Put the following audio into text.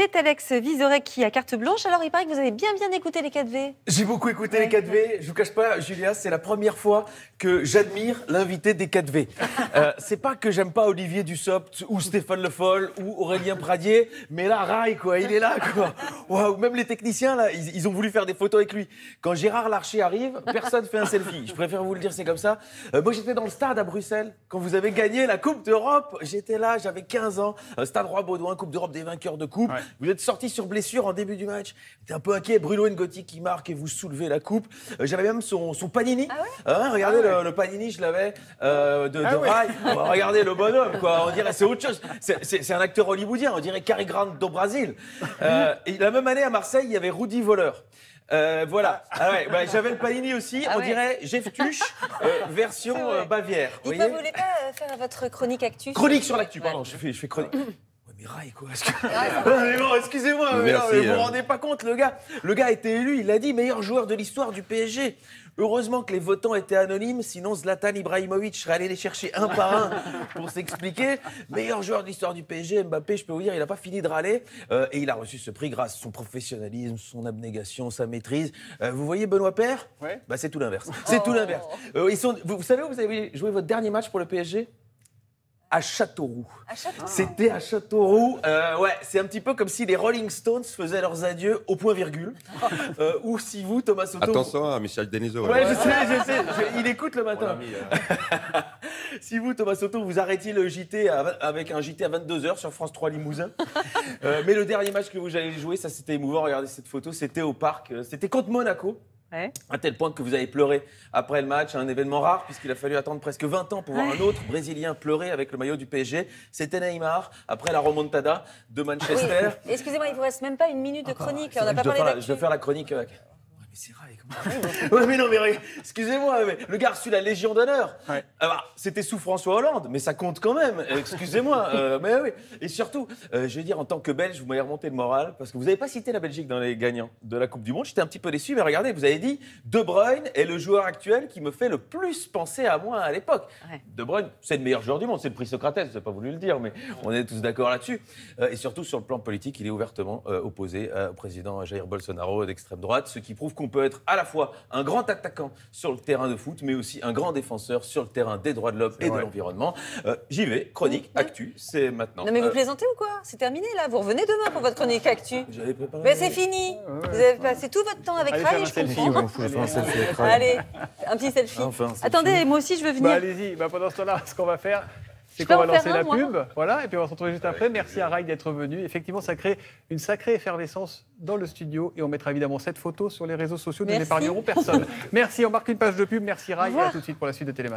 c'est Alex Vizorek qui a carte blanche. Alors, il paraît que vous avez bien écouté les 4V. J'ai beaucoup écouté les 4V. Je vous cache pas, Julia, c'est la première fois que j'admire l'invité des 4V. C'est pas que j'aime pas Olivier Dussopt ou Stéphane Le Foll ou Aurélien Pradier, mais là, Rai, quoi, il est là, quoi. Waouh, même les techniciens, là, ils ont voulu faire des photos avec lui. Quand Gérard Larcher arrive, personne fait un selfie. Je préfère vous le dire, c'est comme ça. Moi, j'étais dans le stade à Bruxelles quand vous avez gagné la Coupe d'Europe. J'étais là, j'avais 15 ans. Stade Roi-Baudouin, Coupe d'Europe des vainqueurs de coupe. Ouais. Vous êtes sorti sur blessure en début du match. J'étais un peu inquiet. Bruno Ngotti qui marque et vous soulevez la coupe. J'avais même son panini. Ah ouais, regardez le panini, je l'avais de Rai. Regardez le bonhomme, quoi. On dirait c'est autre chose. C'est un acteur hollywoodien. On dirait Cary Grant do Brasil. Et la même année à Marseille, il y avait Rudy Voleur. Voilà. J'avais le panini aussi. On dirait Jeff Tuch version Bavière. Vous voulez pas faire votre chronique actu? Chronique sur l'actu, pardon. Je fais chronique. Mais Rai, quoi. Mais bon, excusez-moi, mais vous vous rendez pas compte, le gars a été élu, il l'a dit, meilleur joueur de l'histoire du PSG. Heureusement que les votants étaient anonymes, sinon Zlatan Ibrahimovic serait allé les chercher un par un pour s'expliquer. Meilleur joueur de l'histoire du PSG, Mbappé, je peux vous dire, il n'a pas fini de râler. Et il a reçu ce prix grâce à son professionnalisme, son abnégation, sa maîtrise. Vous voyez Benoît Paire ? Bah, c'est tout l'inverse. C'est tout l'inverse. Vous savez où vous avez joué votre dernier match pour le PSG ? À Châteauroux. C'était à Châteauroux. C'est un petit peu comme si les Rolling Stones faisaient leurs adieux au point virgule. Ou si vous, Thomas Soto... Attention à Michel Denisot. Ouais, je sais. Il écoute le matin. Si vous, Thomas Soto, vous arrêtiez le JT avec un JT à 22h sur France 3 Limousin. Mais le dernier match que vous avez joué, ça c'était émouvant. Regardez cette photo, c'était au parc. C'était contre Monaco. À tel point que vous avez pleuré après le match, un événement rare puisqu'il a fallu attendre presque 20 ans pour voir un autre Brésilien pleurer avec le maillot du PSG. C'était Neymar, après la remontada de Manchester. Oui. Excusez-moi, il ne vous reste même pas une minute de chronique. Là, on n'a pas parlé d'actu. Je dois faire la chronique. Mais c'est Rai, comment... mais non, mais excusez-moi, mais le gars a reçu la Légion d'honneur. C'était sous François Hollande, mais ça compte quand même. Excusez-moi. Mais oui. Et surtout, je vais dire, en tant que Belge, vous m'avez remonté le moral, parce que vous n'avez pas cité la Belgique dans les gagnants de la Coupe du Monde. J'étais un petit peu déçu, mais regardez, vous avez dit De Bruyne est le joueur actuel qui me fait le plus penser à moi à l'époque. De Bruyne, c'est le meilleur joueur du monde, c'est le prix Socrates, je n'ai pas voulu le dire, mais on est tous d'accord là-dessus. Et surtout, sur le plan politique, il est ouvertement opposé au président Jair Bolsonaro d'extrême droite, ce qui prouve qu'on peut être à la fois un grand attaquant sur le terrain de foot, mais aussi un grand défenseur sur le terrain des droits de l'homme et de l'environnement. J'y vais, chronique, actu, c'est maintenant. Non mais vous plaisantez ou quoi? C'est terminé là, vous revenez demain pour votre chronique actu. J'avais préparé... Mais c'est fini. Vous avez passé tout votre temps avec Rai, je comprends. Allez, un petit selfie. Attendez, moi aussi je veux venir. Allez-y, pendant ce temps-là, ce qu'on va faire... C'est qu'on va lancer la pub, voilà, et puis on va se retrouver juste après. Merci à Rai d'être venu. Effectivement, ça crée une sacrée effervescence dans le studio et on mettra évidemment cette photo sur les réseaux sociaux. Nous n'épargnerons personne. Merci, on marque une page de pub. Merci Rai, et à tout de suite pour la suite de Télématin.